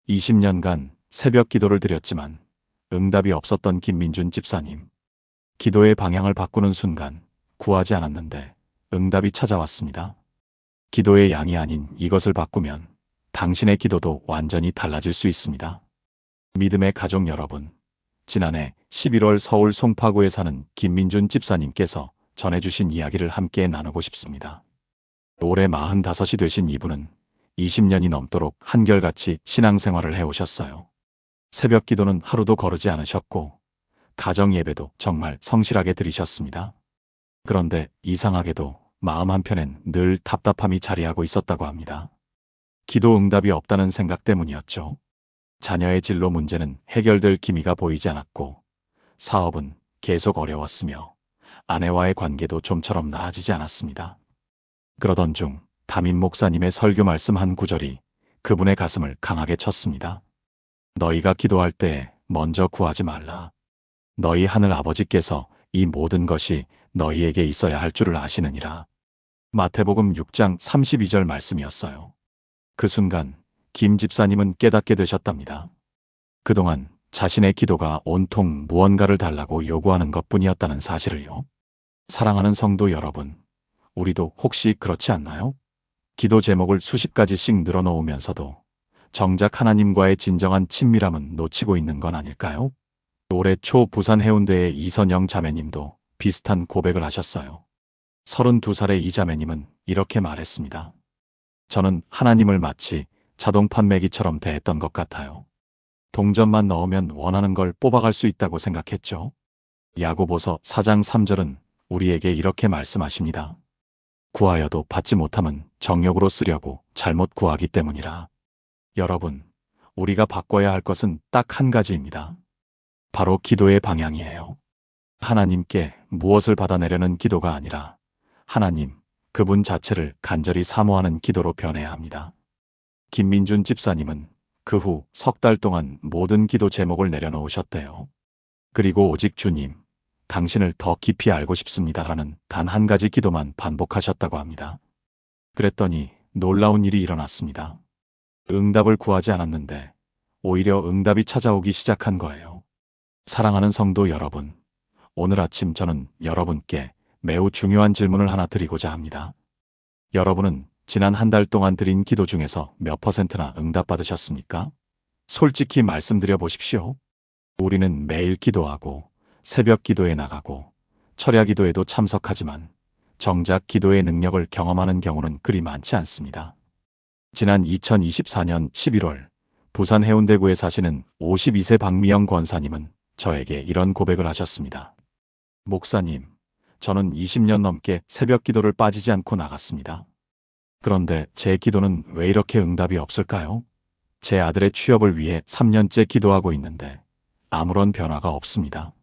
20년간 새벽 기도를 드렸지만 응답이 없었던 김민준 집사님. 기도의 방향을 바꾸는 순간 구하지 않았는데 응답이 찾아왔습니다. 기도의 양이 아닌 이것을 바꾸면 당신의 기도도 완전히 달라질 수 있습니다. 믿음의 가족 여러분, 지난해 11월 서울 송파구에 사는 김민준 집사님께서 전해주신 이야기를 함께 나누고 싶습니다. 올해 45이 되신 이분은 20년이 넘도록 한결같이 신앙생활을 해오셨어요. 새벽 기도는 하루도 거르지 않으셨고 가정 예배도 정말 성실하게 드리셨습니다. 그런데 이상하게도 마음 한편엔 늘 답답함이 자리하고 있었다고 합니다. 기도 응답이 없다는 생각 때문이었죠. 자녀의 진로 문제는 해결될 기미가 보이지 않았고 사업은 계속 어려웠으며 아내와의 관계도 좀처럼 나아지지 않았습니다. 그러던 중 담임 목사님의 설교 말씀 한 구절이 그분의 가슴을 강하게 쳤습니다. 너희가 기도할 때 먼저 구하지 말라. 너희 하늘 아버지께서 이 모든 것이 너희에게 있어야 할 줄을 아시느니라. 마태복음 6장 32절 말씀이었어요. 그 순간 김 집사님은 깨닫게 되셨답니다. 그동안 자신의 기도가 온통 무언가를 달라고 요구하는 것뿐이었다는 사실을요. 사랑하는 성도 여러분, 우리도 혹시 그렇지 않나요? 기도 제목을 수십 가지씩 늘어놓으면서도 정작 하나님과의 진정한 친밀함은 놓치고 있는 건 아닐까요? 올해 초 부산 해운대의 이선영 자매님도 비슷한 고백을 하셨어요. 32살의 이 자매님은 이렇게 말했습니다. 저는 하나님을 마치 자동 판매기처럼 대했던 것 같아요. 동전만 넣으면 원하는 걸 뽑아갈 수 있다고 생각했죠. 야고보서 4장 3절은 우리에게 이렇게 말씀하십니다. 구하여도 받지 못함은 정욕으로 쓰려고 잘못 구하기 때문이라. 여러분, 우리가 바꿔야 할 것은 딱 한 가지입니다. 바로 기도의 방향이에요. 하나님께 무엇을 받아내려는 기도가 아니라 하나님, 그분 자체를 간절히 사모하는 기도로 변해야 합니다. 김민준 집사님은 그 후 석 달 동안 모든 기도 제목을 내려놓으셨대요. 그리고 오직 주님, 당신을 더 깊이 알고 싶습니다라는 단 한 가지 기도만 반복하셨다고 합니다. 그랬더니 놀라운 일이 일어났습니다. 응답을 구하지 않았는데 오히려 응답이 찾아오기 시작한 거예요. 사랑하는 성도 여러분, 오늘 아침 저는 여러분께 매우 중요한 질문을 하나 드리고자 합니다. 여러분은 지난 한 달 동안 드린 기도 중에서 몇 %나 응답받으셨습니까? 솔직히 말씀드려 보십시오. 우리는 매일 기도하고 새벽 기도에 나가고 철야 기도에도 참석하지만 정작 기도의 능력을 경험하는 경우는 그리 많지 않습니다. 지난 2024년 11월 부산 해운대구에 사시는 52세 박미영 권사님은 저에게 이런 고백을 하셨습니다. 목사님, 저는 20년 넘게 새벽 기도를 빠지지 않고 나갔습니다. 그런데 제 기도는 왜 이렇게 응답이 없을까요? 제 아들의 취업을 위해 3년째 기도하고 있는데 아무런 변화가 없습니다.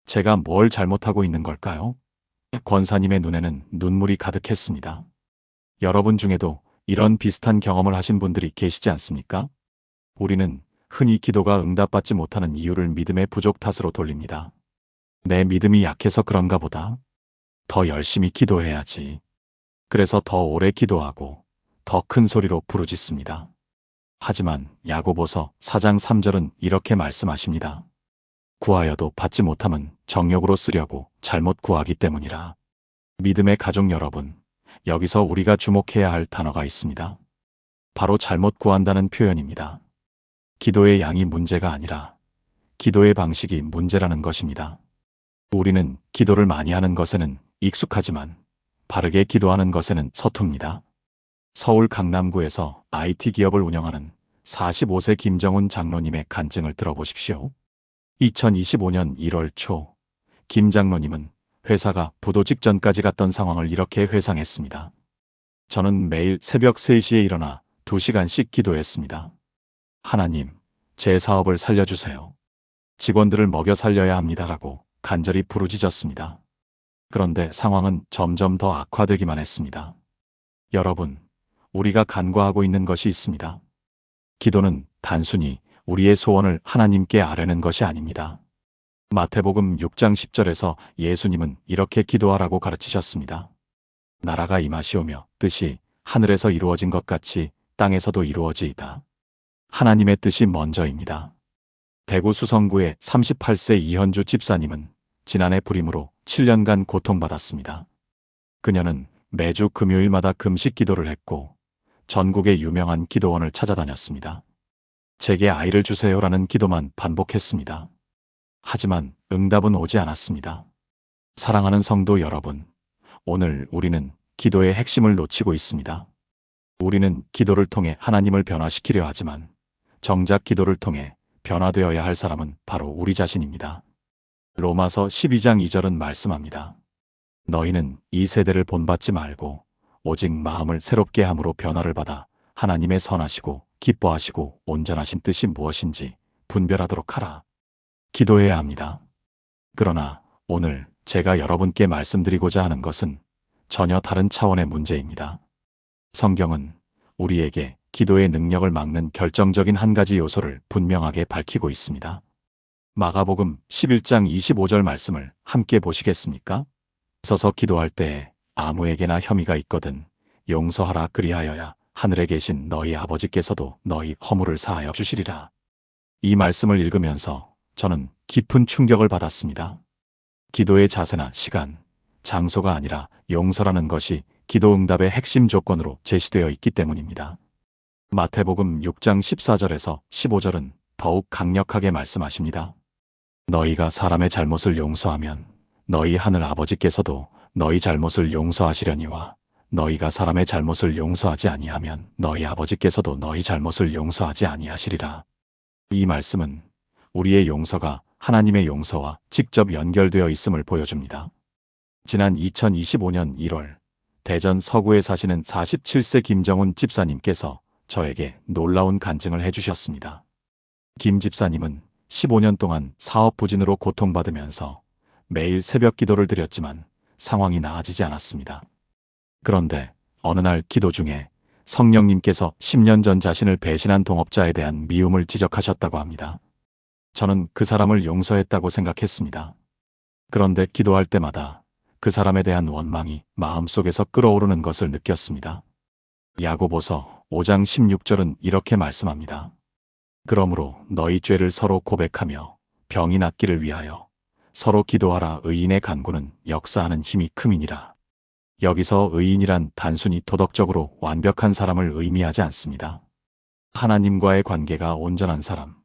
제가 뭘 잘못하고 있는 걸까요? 권사님의 눈에는 눈물이 가득했습니다. 여러분 중에도 이런 비슷한 경험을 하신 분들이 계시지 않습니까? 우리는 흔히 기도가 응답받지 못하는 이유를 믿음의 부족 탓으로 돌립니다. 내 믿음이 약해서 그런가 보다. 더 열심히 기도해야지. 그래서 더 오래 기도하고 더 큰 소리로 부르짖습니다. 하지만 야고보서 4장 3절은 이렇게 말씀하십니다. 구하여도 받지 못함은 정욕으로 쓰려고 잘못 구하기 때문이라. 믿음의 가족 여러분, 여기서 우리가 주목해야 할 단어가 있습니다. 바로 잘못 구한다는 표현입니다. 기도의 양이 문제가 아니라 기도의 방식이 문제라는 것입니다. 우리는 기도를 많이 하는 것에는 익숙하지만 바르게 기도하는 것에는 서툽니다. 서울 강남구에서 IT 기업을 운영하는 45세 김정훈 장로님의 간증을 들어보십시오. 2025년 1월 초, 김 장로님은 회사가 부도 직전까지 갔던 상황을 이렇게 회상했습니다. 저는 매일 새벽 3시에 일어나 2시간씩 기도했습니다. 하나님, 제 사업을 살려주세요. 직원들을 먹여 살려야 합니다라고 간절히 부르짖었습니다. 그런데 상황은 점점 더 악화되기만 했습니다. 여러분, 우리가 간과하고 있는 것이 있습니다. 기도는 단순히 우리의 소원을 하나님께 아뢰는 것이 아닙니다. 마태복음 6장 10절에서 예수님은 이렇게 기도하라고 가르치셨습니다. 나라가 임하시오며 뜻이 하늘에서 이루어진 것 같이 땅에서도 이루어지이다. 하나님의 뜻이 먼저입니다. 대구 수성구의 38세 이현주 집사님은 지난해 불임으로 7년간 고통받았습니다. 그녀는 매주 금요일마다 금식 기도를 했고 전국의 유명한 기도원을 찾아다녔습니다. 제게 아이를 주세요라는 기도만 반복했습니다. 하지만 응답은 오지 않았습니다. 사랑하는 성도 여러분, 오늘 우리는 기도의 핵심을 놓치고 있습니다. 우리는 기도를 통해 하나님을 변화시키려 하지만 정작 기도를 통해 변화되어야 할 사람은 바로 우리 자신입니다. 로마서 12장 2절은 말씀합니다. 너희는 이 세대를 본받지 말고 오직 마음을 새롭게 함으로 변화를 받아 하나님의 선하시고 기뻐하시고 온전하신 뜻이 무엇인지 분별하도록 하라. 기도해야 합니다. 그러나 오늘 제가 여러분께 말씀드리고자 하는 것은 전혀 다른 차원의 문제입니다. 성경은 우리에게 기도의 능력을 막는 결정적인 한 가지 요소를 분명하게 밝히고 있습니다. 마가복음 11장 25절 말씀을 함께 보시겠습니까? 서서 기도할 때에 아무에게나 혐의가 있거든 용서하라, 그리하여야 하늘에 계신 너희 아버지께서도 너희 허물을 사하여 주시리라. 이 말씀을 읽으면서 저는 깊은 충격을 받았습니다. 기도의 자세나 시간, 장소가 아니라 용서라는 것이 기도 응답의 핵심 조건으로 제시되어 있기 때문입니다. 마태복음 6장 14절에서 15절은 더욱 강력하게 말씀하십니다. 너희가 사람의 잘못을 용서하면 너희 하늘 아버지께서도 너희 잘못을 용서하시려니와 너희가 사람의 잘못을 용서하지 아니하면 너희 아버지께서도 너희 잘못을 용서하지 아니하시리라. 이 말씀은 우리의 용서가 하나님의 용서와 직접 연결되어 있음을 보여줍니다. 지난 2025년 1월 대전 서구에 사시는 47세 김정훈 집사님께서 저에게 놀라운 간증을 해주셨습니다. 김 집사님은 15년 동안 사업 부진으로 고통받으면서 매일 새벽 기도를 드렸지만 상황이 나아지지 않았습니다. 그런데 어느 날 기도 중에 성령님께서 10년 전 자신을 배신한 동업자에 대한 미움을 지적하셨다고 합니다. 저는 그 사람을 용서했다고 생각했습니다. 그런데 기도할 때마다 그 사람에 대한 원망이 마음속에서 끓어오르는 것을 느꼈습니다. 야고보서 5장 16절은 이렇게 말씀합니다. 그러므로 너희 죄를 서로 고백하며 병이 낫기를 위하여 서로 기도하라. 의인의 간구는 역사하는 힘이 큼이니라. 여기서 의인이란 단순히 도덕적으로 완벽한 사람을 의미하지 않습니다. 하나님과의 관계가 온전한 사람,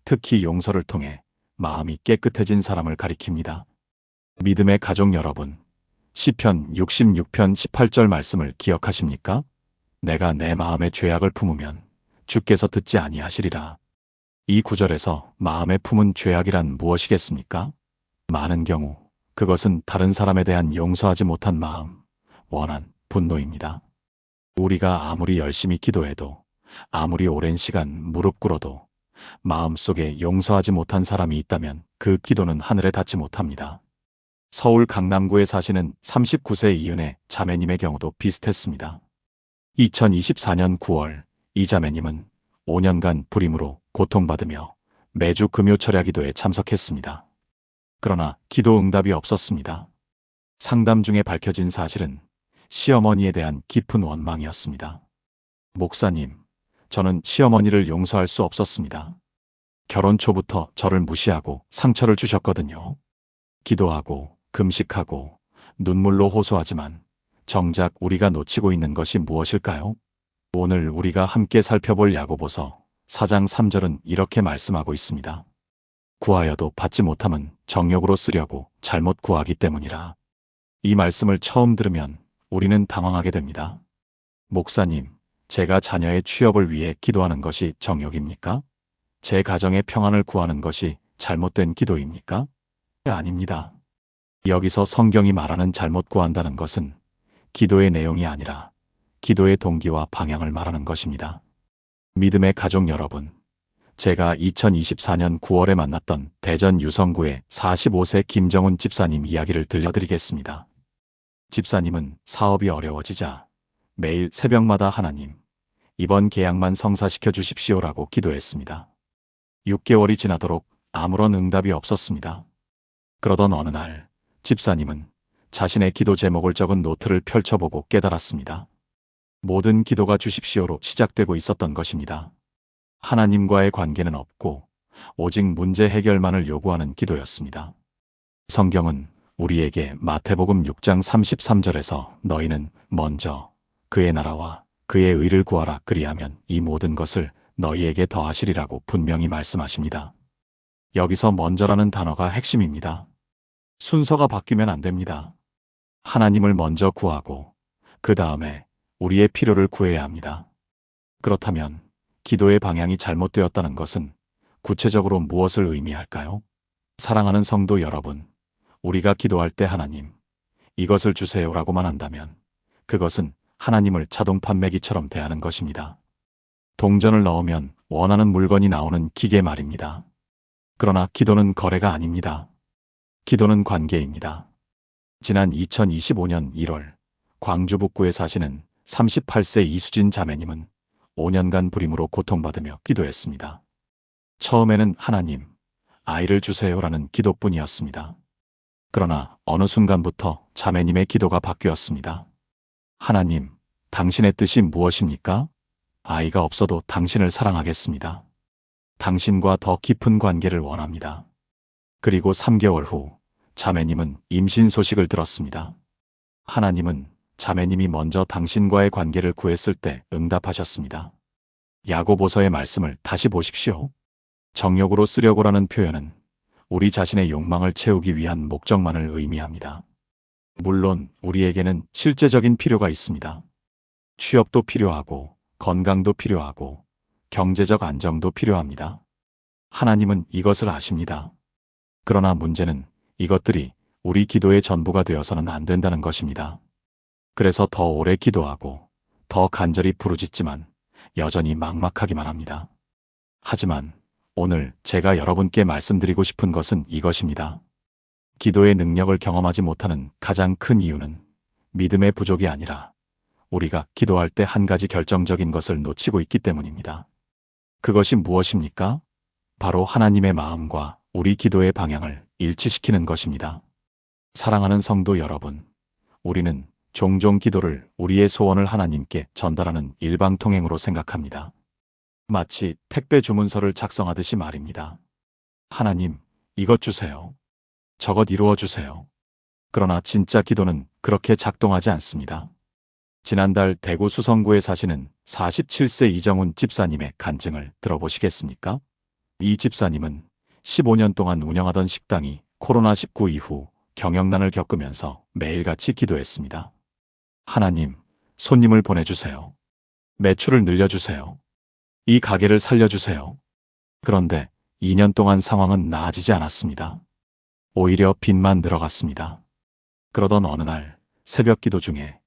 특히 용서를 통해 마음이 깨끗해진 사람을 가리킵니다. 믿음의 가족 여러분, 시편 66편 18절 말씀을 기억하십니까? 내가 내 마음의 죄악을 품으면 주께서 듣지 아니하시리라. 이 구절에서 마음에 품은 죄악이란 무엇이겠습니까? 많은 경우 그것은 다른 사람에 대한 용서하지 못한 마음, 원한, 분노입니다. 우리가 아무리 열심히 기도해도, 아무리 오랜 시간 무릎 꿇어도 마음속에 용서하지 못한 사람이 있다면 그 기도는 하늘에 닿지 못합니다. 서울 강남구에 사시는 39세 이은혜 자매님의 경우도 비슷했습니다. 2024년 9월 이 자매님은 5년간 불임으로 고통받으며 매주 금요 철야 기도에 참석했습니다. 그러나 기도 응답이 없었습니다. 상담 중에 밝혀진 사실은 시어머니에 대한 깊은 원망이었습니다. 목사님, 저는 시어머니를 용서할 수 없었습니다. 결혼 초부터 저를 무시하고 상처를 주셨거든요. 기도하고 금식하고 눈물로 호소하지만 정작 우리가 놓치고 있는 것이 무엇일까요? 오늘 우리가 함께 살펴볼 야고보서 4장 3절은 이렇게 말씀하고 있습니다. 구하여도 받지 못함은 정욕으로 쓰려고 잘못 구하기 때문이라. 이 말씀을 처음 들으면 우리는 당황하게 됩니다. 목사님, 제가 자녀의 취업을 위해 기도하는 것이 정욕입니까? 제 가정의 평안을 구하는 것이 잘못된 기도입니까? 아닙니다. 여기서 성경이 말하는 잘못 구한다는 것은 기도의 내용이 아니라 기도의 동기와 방향을 말하는 것입니다. 믿음의 가족 여러분, 제가 2024년 9월에 만났던 대전 유성구의 45세 김정훈 집사님 이야기를 들려드리겠습니다. 집사님은 사업이 어려워지자 매일 새벽마다 하나님, 이번 계약만 성사시켜 주십시오라고 기도했습니다. 6개월이 지나도록 아무런 응답이 없었습니다. 그러던 어느 날 집사님은 자신의 기도 제목을 적은 노트를 펼쳐보고 깨달았습니다. 모든 기도가 주십시오로 시작되고 있었던 것입니다. 하나님과의 관계는 없고 오직 문제 해결만을 요구하는 기도였습니다. 성경은 우리에게 마태복음 6장 33절에서 너희는 먼저 그의 나라와 그의 의를 구하라 그리하면 이 모든 것을 너희에게 더하시리라고 분명히 말씀하십니다. 여기서 먼저라는 단어가 핵심입니다. 순서가 바뀌면 안 됩니다. 하나님을 먼저 구하고 그 다음에 우리의 필요를 구해야 합니다. 그렇다면 기도의 방향이 잘못되었다는 것은 구체적으로 무엇을 의미할까요? 사랑하는 성도 여러분, 우리가 기도할 때 하나님, 이것을 주세요라고만 한다면 그것은 하나님을 자동 판매기처럼 대하는 것입니다. 동전을 넣으면 원하는 물건이 나오는 기계 말입니다. 그러나 기도는 거래가 아닙니다. 기도는 관계입니다. 지난 2025년 1월 광주 북구에 사시는 38세 이수진 자매님은 5년간 불임으로 고통받으며 기도했습니다. 처음에는 하나님, 아이를 주세요라는 기도뿐이었습니다. 그러나 어느 순간부터 자매님의 기도가 바뀌었습니다. 하나님, 당신의 뜻이 무엇입니까? 아이가 없어도 당신을 사랑하겠습니다. 당신과 더 깊은 관계를 원합니다. 그리고 3개월 후 자매님은 임신 소식을 들었습니다. 하나님은 자매님이 먼저 당신과의 관계를 구했을 때 응답하셨습니다. 야고보서의 말씀을 다시 보십시오. 정욕으로 쓰려고라는 표현은 우리 자신의 욕망을 채우기 위한 목적만을 의미합니다. 물론 우리에게는 실제적인 필요가 있습니다. 취업도 필요하고 건강도 필요하고 경제적 안정도 필요합니다. 하나님은 이것을 아십니다. 그러나 문제는 이것들이 우리 기도의 전부가 되어서는 안 된다는 것입니다. 그래서 더 오래 기도하고 더 간절히 부르짖지만 여전히 막막하기만 합니다. 하지만 오늘 제가 여러분께 말씀드리고 싶은 것은 이것입니다. 기도의 능력을 경험하지 못하는 가장 큰 이유는 믿음의 부족이 아니라 우리가 기도할 때 한 가지 결정적인 것을 놓치고 있기 때문입니다. 그것이 무엇입니까? 바로 하나님의 마음과 우리 기도의 방향을 일치시키는 것입니다. 사랑하는 성도 여러분, 우리는 종종 기도를 우리의 소원을 하나님께 전달하는 일방통행으로 생각합니다. 마치 택배 주문서를 작성하듯이 말입니다. 하나님, 이것 주세요. 저것 이루어 주세요. 그러나 진짜 기도는 그렇게 작동하지 않습니다. 지난달 대구 수성구에 사시는 47세 이정훈 집사님의 간증을 들어보시겠습니까? 이 집사님은 15년 동안 운영하던 식당이 코로나19 이후 경영난을 겪으면서 매일같이 기도했습니다. 하나님, 손님을 보내주세요. 매출을 늘려주세요. 이 가게를 살려주세요. 그런데 2년 동안 상황은 나아지지 않았습니다. 오히려 빚만 늘어갔습니다. 그러던 어느 날 새벽 기도 중에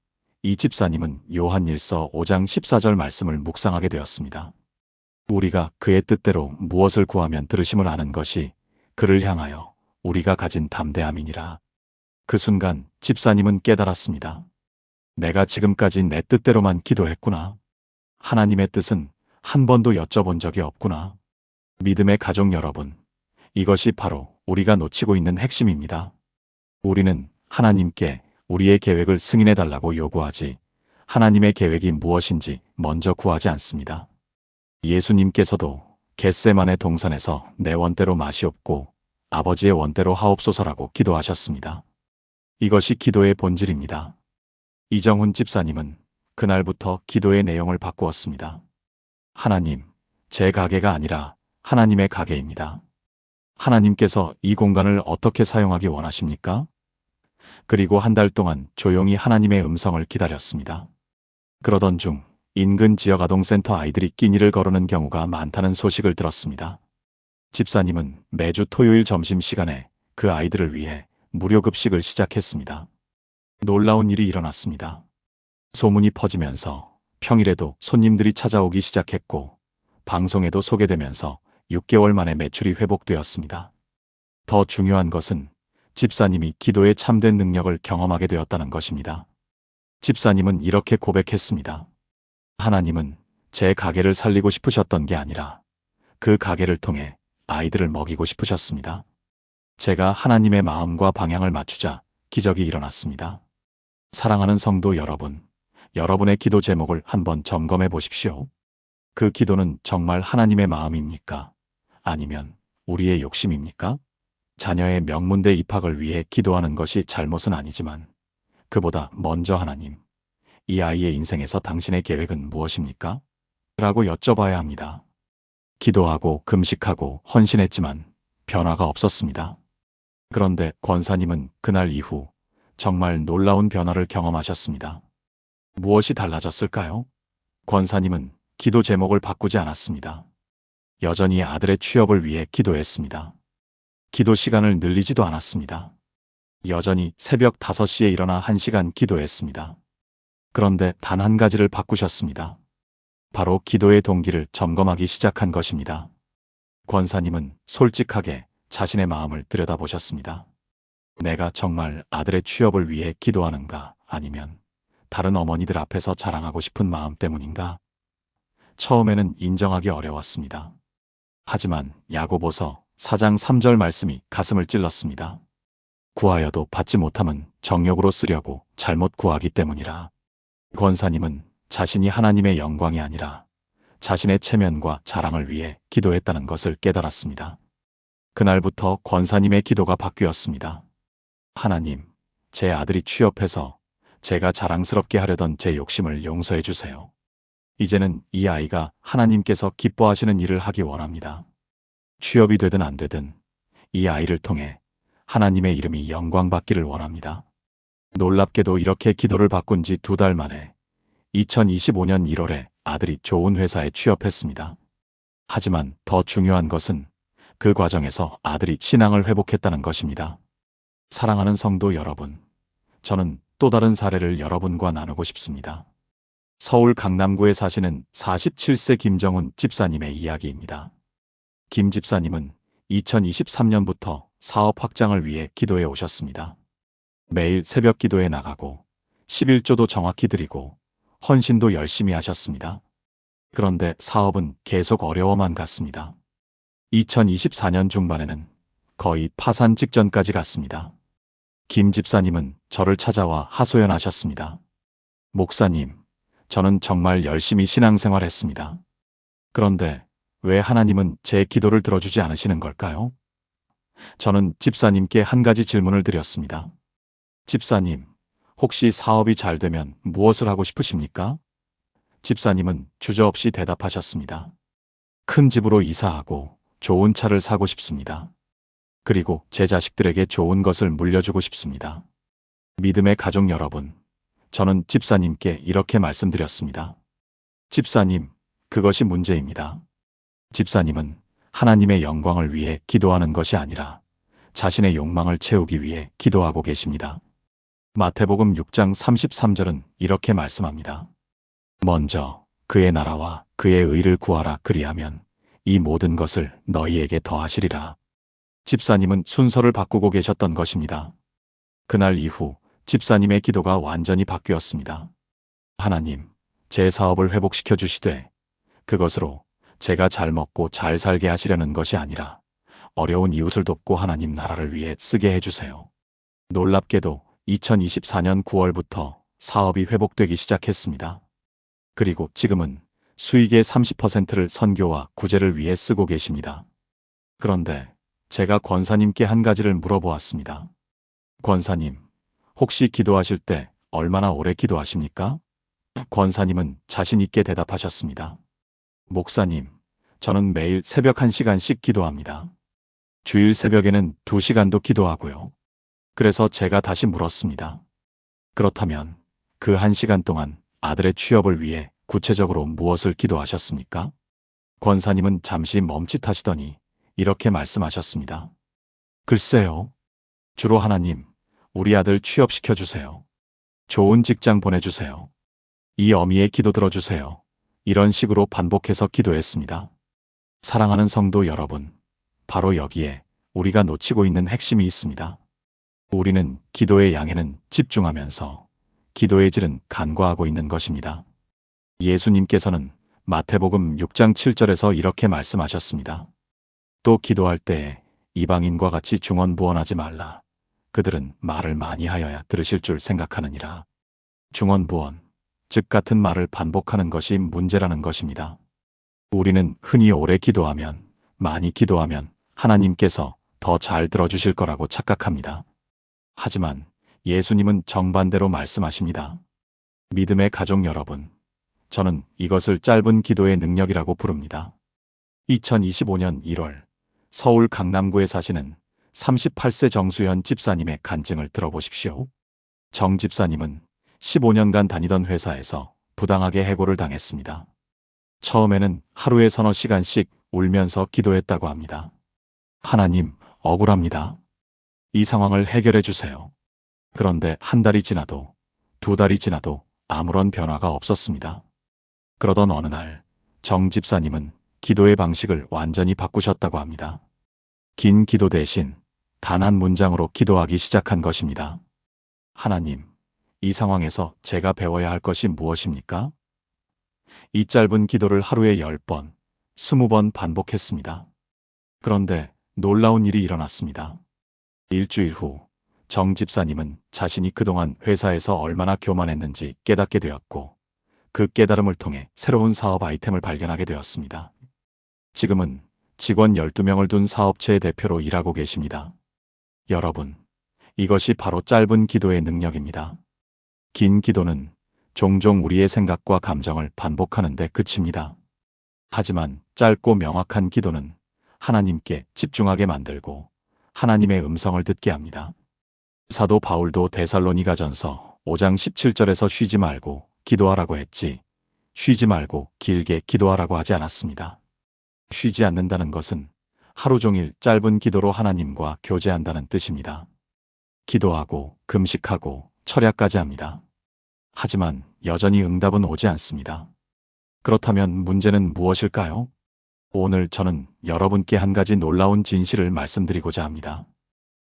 이 집사님은 요한일서 5장 14절 말씀을 묵상하게 되었습니다. 우리가 그의 뜻대로 무엇을 구하면 들으심을 아는 것이 그를 향하여 우리가 가진 담대함이니라. 그 순간 집사님은 깨달았습니다. 내가 지금까지 내 뜻대로만 기도했구나. 하나님의 뜻은 한 번도 여쭤본 적이 없구나. 믿음의 가족 여러분, 이것이 바로 우리가 놓치고 있는 핵심입니다. 우리는 하나님께 우리의 계획을 승인해달라고 요구하지 하나님의 계획이 무엇인지 먼저 구하지 않습니다. 예수님께서도 겟세마네 동산에서 내 원대로 마시옵고 아버지의 원대로 하옵소서라고 기도하셨습니다. 이것이 기도의 본질입니다. 이정훈 집사님은 그날부터 기도의 내용을 바꾸었습니다. 하나님, 제 가게가 아니라 하나님의 가게입니다. 하나님께서 이 공간을 어떻게 사용하기 원하십니까? 그리고 한 달 동안 조용히 하나님의 음성을 기다렸습니다. 그러던 중 인근 지역 아동센터 아이들이 끼니를 거르는 경우가 많다는 소식을 들었습니다. 집사님은 매주 토요일 점심시간에 그 아이들을 위해 무료 급식을 시작했습니다. 놀라운 일이 일어났습니다. 소문이 퍼지면서 평일에도 손님들이 찾아오기 시작했고 방송에도 소개되면서 6개월 만에 매출이 회복되었습니다. 더 중요한 것은 집사님이 기도의 참된 능력을 경험하게 되었다는 것입니다. 집사님은 이렇게 고백했습니다. 하나님은 제 가게를 살리고 싶으셨던 게 아니라 그 가게를 통해 아이들을 먹이고 싶으셨습니다. 제가 하나님의 마음과 방향을 맞추자 기적이 일어났습니다. 사랑하는 성도 여러분, 여러분의 기도 제목을 한번 점검해 보십시오. 그 기도는 정말 하나님의 마음입니까? 아니면 우리의 욕심입니까? 자녀의 명문대 입학을 위해 기도하는 것이 잘못은 아니지만 그보다 먼저 하나님, 이 아이의 인생에서 당신의 계획은 무엇입니까? 라고 여쭤봐야 합니다. 기도하고 금식하고 헌신했지만 변화가 없었습니다. 그런데 권사님은 그날 이후 정말 놀라운 변화를 경험하셨습니다. 무엇이 달라졌을까요? 권사님은 기도 제목을 바꾸지 않았습니다. 여전히 아들의 취업을 위해 기도했습니다. 기도 시간을 늘리지도 않았습니다. 여전히 새벽 5시에 일어나 1시간 기도했습니다. 그런데 단 한 가지를 바꾸셨습니다. 바로 기도의 동기를 점검하기 시작한 것입니다. 권사님은 솔직하게 자신의 마음을 들여다보셨습니다. 내가 정말 아들의 취업을 위해 기도하는가, 아니면 다른 어머니들 앞에서 자랑하고 싶은 마음 때문인가? 처음에는 인정하기 어려웠습니다. 하지만 야고보서 4장 3절 말씀이 가슴을 찔렀습니다. 구하여도 받지 못함은 정욕으로 쓰려고 잘못 구하기 때문이라. 권사님은 자신이 하나님의 영광이 아니라 자신의 체면과 자랑을 위해 기도했다는 것을 깨달았습니다. 그날부터 권사님의 기도가 바뀌었습니다. 하나님, 제 아들이 취업해서 제가 자랑스럽게 하려던 제 욕심을 용서해 주세요. 이제는 이 아이가 하나님께서 기뻐하시는 일을 하기 원합니다. 취업이 되든 안 되든 이 아이를 통해 하나님의 이름이 영광받기를 원합니다. 놀랍게도 이렇게 기도를 바꾼 지 2달 만에 2025년 1월에 아들이 좋은 회사에 취업했습니다. 하지만 더 중요한 것은 그 과정에서 아들이 신앙을 회복했다는 것입니다. 사랑하는 성도 여러분, 저는 또 다른 사례를 여러분과 나누고 싶습니다. 서울 강남구에 사시는 47세 김정훈 집사님의 이야기입니다. 김 집사님은 2023년부터 사업 확장을 위해 기도해 오셨습니다. 매일 새벽 기도에 나가고 11조도 정확히 드리고 헌신도 열심히 하셨습니다. 그런데 사업은 계속 어려워만 갔습니다. 2024년 중반에는 거의 파산 직전까지 갔습니다. 김 집사님은 저를 찾아와 하소연하셨습니다. 목사님, 저는 정말 열심히 신앙생활했습니다. 그런데 왜 하나님은 제 기도를 들어주지 않으시는 걸까요? 저는 집사님께 한 가지 질문을 드렸습니다. 집사님, 혹시 사업이 잘 되면 무엇을 하고 싶으십니까? 집사님은 주저없이 대답하셨습니다. 큰 집으로 이사하고 좋은 차를 사고 싶습니다. 그리고 제 자식들에게 좋은 것을 물려주고 싶습니다. 믿음의 가족 여러분, 저는 집사님께 이렇게 말씀드렸습니다. 집사님, 그것이 문제입니다. 집사님은 하나님의 영광을 위해 기도하는 것이 아니라 자신의 욕망을 채우기 위해 기도하고 계십니다. 마태복음 6장 33절은 이렇게 말씀합니다. 먼저 그의 나라와 그의 의를 구하라, 그리하면 이 모든 것을 너희에게 더하시리라. 집사님은 순서를 바꾸고 계셨던 것입니다. 그날 이후 집사님의 기도가 완전히 바뀌었습니다. 하나님, 제 사업을 회복시켜 주시되 그것으로 제가 잘 먹고 잘 살게 하시려는 것이 아니라 어려운 이웃을 돕고 하나님 나라를 위해 쓰게 해주세요. 놀랍게도 2024년 9월부터 사업이 회복되기 시작했습니다. 그리고 지금은 수익의 30%를 선교와 구제를 위해 쓰고 계십니다. 그런데 제가 권사님께 한 가지를 물어보았습니다. 권사님, 혹시 기도하실 때 얼마나 오래 기도하십니까? 권사님은 자신 있게 대답하셨습니다. 목사님, 저는 매일 새벽 1시간씩 기도합니다. 주일 새벽에는 2시간도 기도하고요. 그래서 제가 다시 물었습니다. 그렇다면 그 1시간 동안 아들의 취업을 위해 구체적으로 무엇을 기도하셨습니까? 권사님은 잠시 멈칫하시더니 이렇게 말씀하셨습니다. 글쎄요. 주로 하나님, 우리 아들 취업시켜 주세요. 좋은 직장 보내주세요. 이 어미의 기도 들어주세요. 이런 식으로 반복해서 기도했습니다. 사랑하는 성도 여러분, 바로 여기에 우리가 놓치고 있는 핵심이 있습니다. 우리는 기도의 양에는 집중하면서 기도의 질은 간과하고 있는 것입니다. 예수님께서는 마태복음 6장 7절에서 이렇게 말씀하셨습니다. 또 기도할 때에 이방인과 같이 중언부언하지 말라. 그들은 말을 많이 하여야 들으실 줄 생각하느니라. 중언부언, 즉 같은 말을 반복하는 것이 문제라는 것입니다. 우리는 흔히 오래 기도하면, 많이 기도하면 하나님께서 더 잘 들어주실 거라고 착각합니다. 하지만 예수님은 정반대로 말씀하십니다. 믿음의 가족 여러분, 저는 이것을 짧은 기도의 능력이라고 부릅니다. 2025년 1월 서울 강남구에 사시는 38세 정수현 집사님의 간증을 들어보십시오. 정 집사님은 15년간 다니던 회사에서 부당하게 해고를 당했습니다. 처음에는 하루에 서너 시간씩 울면서 기도했다고 합니다. 하나님, 억울합니다. 이 상황을 해결해 주세요. 그런데 한 달이 지나도, 두 달이 지나도 아무런 변화가 없었습니다. 그러던 어느 날, 정 집사님은 기도의 방식을 완전히 바꾸셨다고 합니다. 긴 기도 대신 단 한 문장으로 기도하기 시작한 것입니다. 하나님, 이 상황에서 제가 배워야 할 것이 무엇입니까? 이 짧은 기도를 하루에 10번, 20번 반복했습니다. 그런데 놀라운 일이 일어났습니다. 일주일 후, 정 집사님은 자신이 그동안 회사에서 얼마나 교만했는지 깨닫게 되었고, 그 깨달음을 통해 새로운 사업 아이템을 발견하게 되었습니다. 지금은 직원 12명을 둔 사업체의 대표로 일하고 계십니다. 여러분, 이것이 바로 짧은 기도의 능력입니다. 긴 기도는 종종 우리의 생각과 감정을 반복하는 데 그칩니다. 하지만 짧고 명확한 기도는 하나님께 집중하게 만들고 하나님의 음성을 듣게 합니다. 사도 바울도 데살로니가전서 5장 17절에서 쉬지 말고 기도하라고 했지, 쉬지 말고 길게 기도하라고 하지 않았습니다. 쉬지 않는다는 것은 하루 종일 짧은 기도로 하나님과 교제한다는 뜻입니다. 기도하고 금식하고 철야까지 합니다. 하지만 여전히 응답은 오지 않습니다. 그렇다면 문제는 무엇일까요? 오늘 저는 여러분께 한 가지 놀라운 진실을 말씀드리고자 합니다.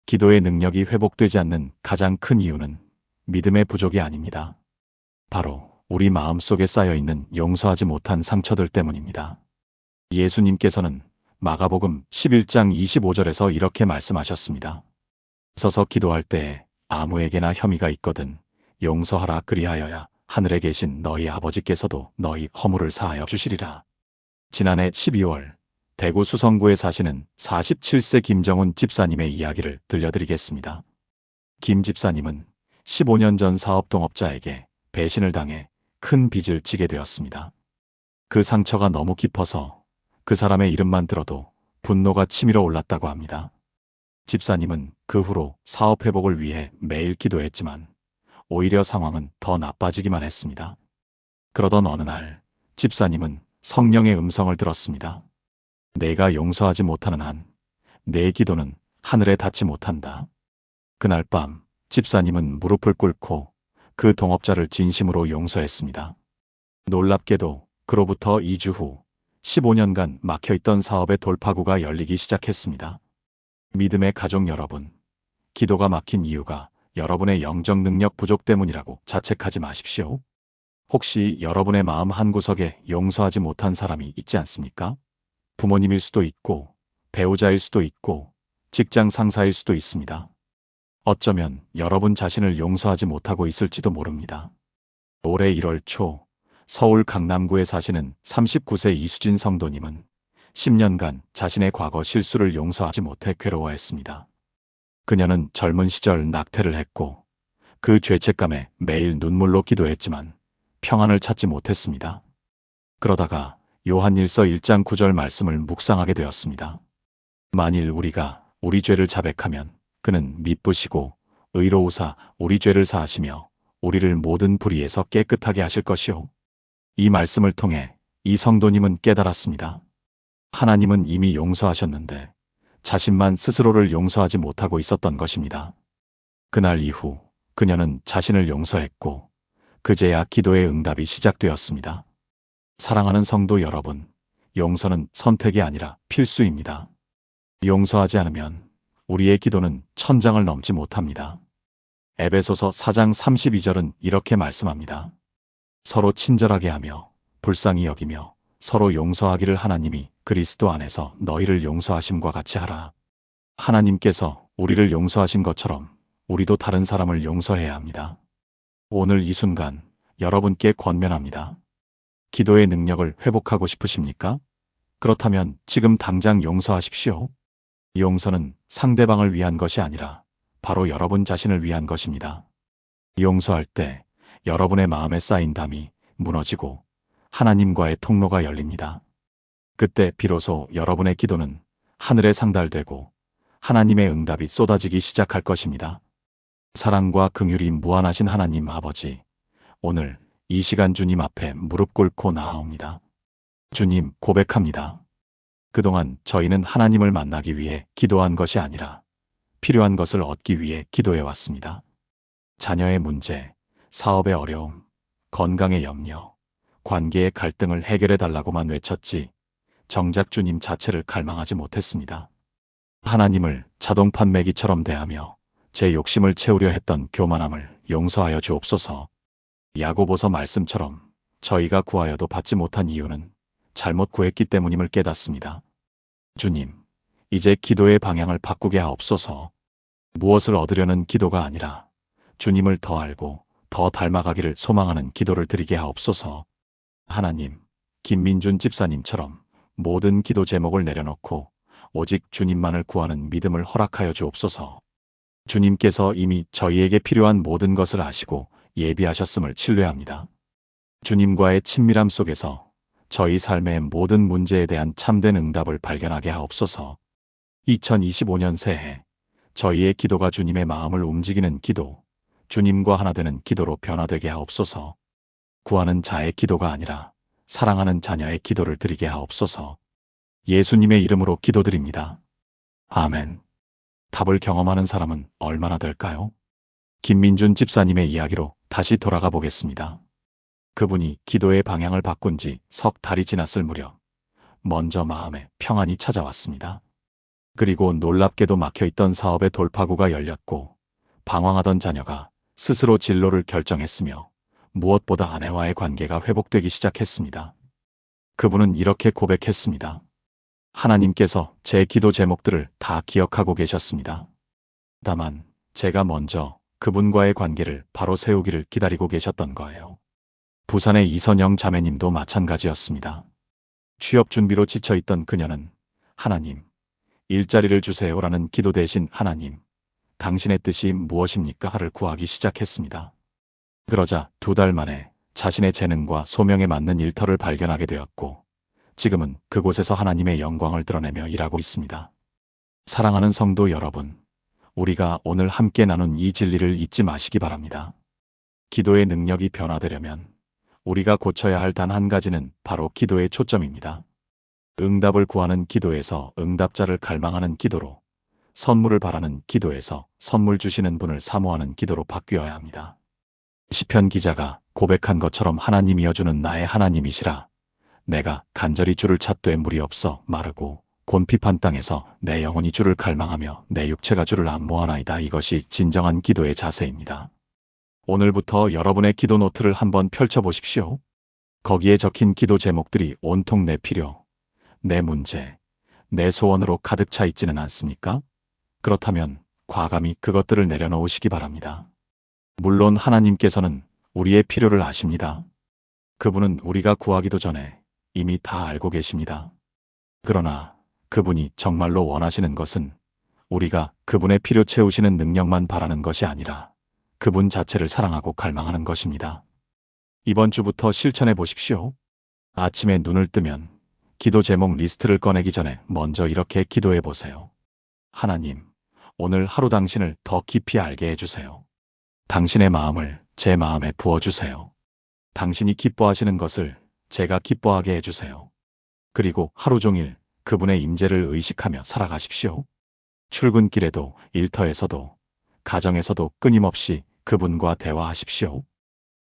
기도의 능력이 회복되지 않는 가장 큰 이유는 믿음의 부족이 아닙니다. 바로 우리 마음속에 쌓여있는 용서하지 못한 상처들 때문입니다. 예수님께서는 마가복음 11장 25절에서 이렇게 말씀하셨습니다. 서서 기도할 때에 아무에게나 혐의가 있거든 용서하라, 그리하여야 하늘에 계신 너희 아버지께서도 너희 허물을 사하여 주시리라. 지난해 12월 대구 수성구에 사시는 47세 김정훈 집사님의 이야기를 들려드리겠습니다. 김 집사님은 15년 전 사업 동업자에게 배신을 당해 큰 빚을 지게 되었습니다. 그 상처가 너무 깊어서 그 사람의 이름만 들어도 분노가 치밀어 올랐다고 합니다. 집사님은 그 후로 사업 회복을 위해 매일 기도했지만 오히려 상황은 더 나빠지기만 했습니다. 그러던 어느 날 집사님은 성령의 음성을 들었습니다. 내가 용서하지 못하는 한 내 기도는 하늘에 닿지 못한다. 그날 밤 집사님은 무릎을 꿇고 그 동업자를 진심으로 용서했습니다. 놀랍게도 그로부터 2주 후 15년간 막혀있던 사업의 돌파구가 열리기 시작했습니다. 믿음의 가족 여러분, 기도가 막힌 이유가 여러분의 영적 능력 부족 때문이라고 자책하지 마십시오. 혹시 여러분의 마음 한구석에 용서하지 못한 사람이 있지 않습니까? 부모님일 수도 있고, 배우자일 수도 있고, 직장 상사일 수도 있습니다. 어쩌면 여러분 자신을 용서하지 못하고 있을지도 모릅니다. 올해 1월 초 서울 강남구에 사시는 39세 이수진 성도님은 10년간 자신의 과거 실수를 용서하지 못해 괴로워했습니다. 그녀는 젊은 시절 낙태를 했고 그 죄책감에 매일 눈물로 기도했지만 평안을 찾지 못했습니다. 그러다가 요한일서 1장 9절 말씀을 묵상하게 되었습니다. 만일 우리가 우리 죄를 자백하면 그는 미쁘시고 의로우사 우리 죄를 사하시며 우리를 모든 불의에서 깨끗하게 하실 것이요. 이 말씀을 통해 이 성도님은 깨달았습니다. 하나님은 이미 용서하셨는데 자신만 스스로를 용서하지 못하고 있었던 것입니다. 그날 이후 그녀는 자신을 용서했고 그제야 기도의 응답이 시작되었습니다. 사랑하는 성도 여러분, 용서는 선택이 아니라 필수입니다. 용서하지 않으면 우리의 기도는 천장을 넘지 못합니다. 에베소서 4장 32절은 이렇게 말씀합니다. 서로 친절하게 하며 불쌍히 여기며 서로 용서하기를 하나님이 그리스도 안에서 너희를 용서하심과 같이 하라. 하나님께서 우리를 용서하신 것처럼 우리도 다른 사람을 용서해야 합니다. 오늘 이 순간 여러분께 권면합니다. 기도의 능력을 회복하고 싶으십니까? 그렇다면 지금 당장 용서하십시오. 용서는 상대방을 위한 것이 아니라 바로 여러분 자신을 위한 것입니다. 용서할 때 여러분의 마음에 쌓인 담이 무너지고 하나님과의 통로가 열립니다. 그때 비로소 여러분의 기도는 하늘에 상달되고 하나님의 응답이 쏟아지기 시작할 것입니다. 사랑과 긍휼이 무한하신 하나님 아버지, 오늘 이 시간 주님 앞에 무릎 꿇고 나아옵니다. 주님, 고백합니다. 그동안 저희는 하나님을 만나기 위해 기도한 것이 아니라 필요한 것을 얻기 위해 기도해 왔습니다. 자녀의 문제, 사업의 어려움, 건강의 염려, 관계의 갈등을 해결해 달라고만 외쳤지 정작 주님 자체를 갈망하지 못했습니다. 하나님을 자동 판매기처럼 대하며 제 욕심을 채우려 했던 교만함을 용서하여 주옵소서. 야고보서 말씀처럼 저희가 구하여도 받지 못한 이유는 잘못 구했기 때문임을 깨닫습니다. 주님, 이제 기도의 방향을 바꾸게 하옵소서. 무엇을 얻으려는 기도가 아니라 주님을 더 알고 더 닮아가기를 소망하는 기도를 드리게 하옵소서. 하나님, 김민준 집사님처럼 모든 기도 제목을 내려놓고 오직 주님만을 구하는 믿음을 허락하여 주옵소서. 주님께서 이미 저희에게 필요한 모든 것을 아시고 예비하셨음을 신뢰합니다. 주님과의 친밀함 속에서 저희 삶의 모든 문제에 대한 참된 응답을 발견하게 하옵소서. 2025년 새해 저희의 기도가 주님의 마음을 움직이는 기도, 주님과 하나 되는 기도로 변화되게 하옵소서. 구하는 자의 기도가 아니라 사랑하는 자녀의 기도를 드리게 하옵소서. 예수님의 이름으로 기도드립니다. 아멘. 답을 경험하는 사람은 얼마나 될까요? 김민준 집사님의 이야기로 다시 돌아가 보겠습니다. 그분이 기도의 방향을 바꾼 지 석 달이 지났을 무렵 먼저 마음에 평안이 찾아왔습니다. 그리고 놀랍게도 막혀있던 사업의 돌파구가 열렸고 방황하던 자녀가 스스로 진로를 결정했으며 무엇보다 아내와의 관계가 회복되기 시작했습니다. 그분은 이렇게 고백했습니다. 하나님께서 제 기도 제목들을 다 기억하고 계셨습니다. 다만 제가 먼저 그분과의 관계를 바로 세우기를 기다리고 계셨던 거예요. 부산의 이선영 자매님도 마찬가지였습니다. 취업 준비로 지쳐있던 그녀는 하나님, 일자리를 주세요라는 기도 대신 하나님, 당신의 뜻이 무엇입니까?를 구하기 시작했습니다. 그러자 2달 만에 자신의 재능과 소명에 맞는 일터를 발견하게 되었고 지금은 그곳에서 하나님의 영광을 드러내며 일하고 있습니다. 사랑하는 성도 여러분, 우리가 오늘 함께 나눈 이 진리를 잊지 마시기 바랍니다. 기도의 능력이 변화되려면 우리가 고쳐야 할 단 한 가지는 바로 기도의 초점입니다. 응답을 구하는 기도에서 응답자를 갈망하는 기도로, 선물을 바라는 기도에서 선물 주시는 분을 사모하는 기도로 바뀌어야 합니다. 시편 기자가 고백한 것처럼 하나님이여 주는 나의 하나님이시라. 내가 간절히 주를 찾되 물이 없어 마르고 곤핍한 땅에서 내 영혼이 주를 갈망하며 내 육체가 주를 안모하나이다. 이것이 진정한 기도의 자세입니다. 오늘부터 여러분의 기도 노트를 한번 펼쳐보십시오. 거기에 적힌 기도 제목들이 온통 내 필요, 내 문제, 내 소원으로 가득 차 있지는 않습니까? 그렇다면 과감히 그것들을 내려놓으시기 바랍니다. 물론 하나님께서는 우리의 필요를 아십니다. 그분은 우리가 구하기도 전에 이미 다 알고 계십니다. 그러나 그분이 정말로 원하시는 것은 우리가 그분의 필요 채우시는 능력만 바라는 것이 아니라 그분 자체를 사랑하고 갈망하는 것입니다. 이번 주부터 실천해 보십시오. 아침에 눈을 뜨면 기도 제목 리스트를 꺼내기 전에 먼저 이렇게 기도해 보세요. 하나님, 오늘 하루 당신을 더 깊이 알게 해주세요. 당신의 마음을 제 마음에 부어주세요. 당신이 기뻐하시는 것을 제가 기뻐하게 해주세요. 그리고 하루 종일 그분의 임재를 의식하며 살아가십시오. 출근길에도 일터에서도 가정에서도 끊임없이 그분과 대화하십시오.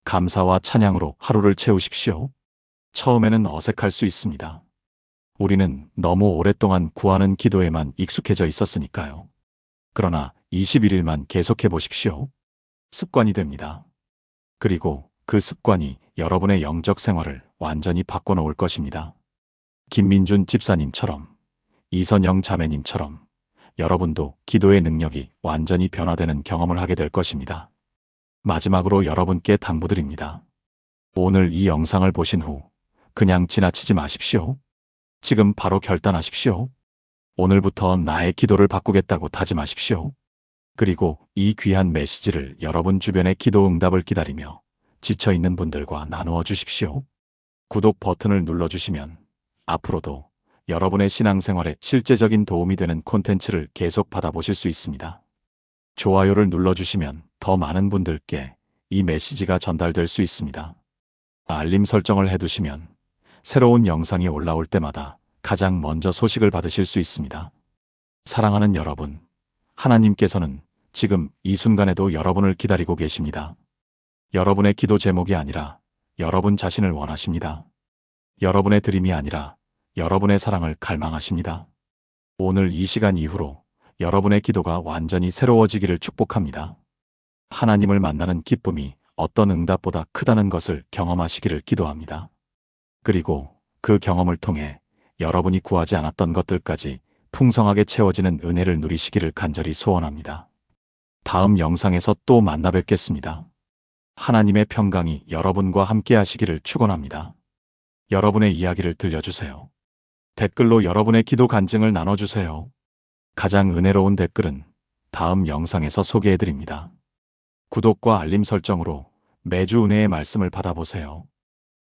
감사와 찬양으로 하루를 채우십시오. 처음에는 어색할 수 있습니다. 우리는 너무 오랫동안 구하는 기도에만 익숙해져 있었으니까요. 그러나 21일만 계속해 보십시오. 습관이 됩니다. 그리고 그 습관이 여러분의 영적 생활을 완전히 바꿔놓을 것입니다. 김민준 집사님처럼, 이선영 자매님처럼 여러분도 기도의 능력이 완전히 변화되는 경험을 하게 될 것입니다. 마지막으로 여러분께 당부드립니다. 오늘 이 영상을 보신 후 그냥 지나치지 마십시오. 지금 바로 결단하십시오. 오늘부터 나의 기도를 바꾸겠다고 다짐하십시오. 그리고 이 귀한 메시지를 여러분 주변의 기도 응답을 기다리며 지쳐있는 분들과 나누어 주십시오. 구독 버튼을 눌러주시면 앞으로도 여러분의 신앙생활에 실제적인 도움이 되는 콘텐츠를 계속 받아보실 수 있습니다. 좋아요를 눌러주시면 더 많은 분들께 이 메시지가 전달될 수 있습니다. 알림 설정을 해두시면 새로운 영상이 올라올 때마다 가장 먼저 소식을 받으실 수 있습니다. 사랑하는 여러분, 하나님께서는 지금 이 순간에도 여러분을 기다리고 계십니다. 여러분의 기도 제목이 아니라 여러분 자신을 원하십니다. 여러분의 드림이 아니라 여러분의 사랑을 갈망하십니다. 오늘 이 시간 이후로 여러분의 기도가 완전히 새로워지기를 축복합니다. 하나님을 만나는 기쁨이 어떤 응답보다 크다는 것을 경험하시기를 기도합니다. 그리고 그 경험을 통해 여러분이 구하지 않았던 것들까지 풍성하게 채워지는 은혜를 누리시기를 간절히 소원합니다. 다음 영상에서 또 만나 뵙겠습니다. 하나님의 평강이 여러분과 함께 하시기를 축원합니다. 여러분의 이야기를 들려주세요. 댓글로 여러분의 기도 간증을 나눠주세요. 가장 은혜로운 댓글은 다음 영상에서 소개해드립니다. 구독과 알림 설정으로 매주 은혜의 말씀을 받아보세요.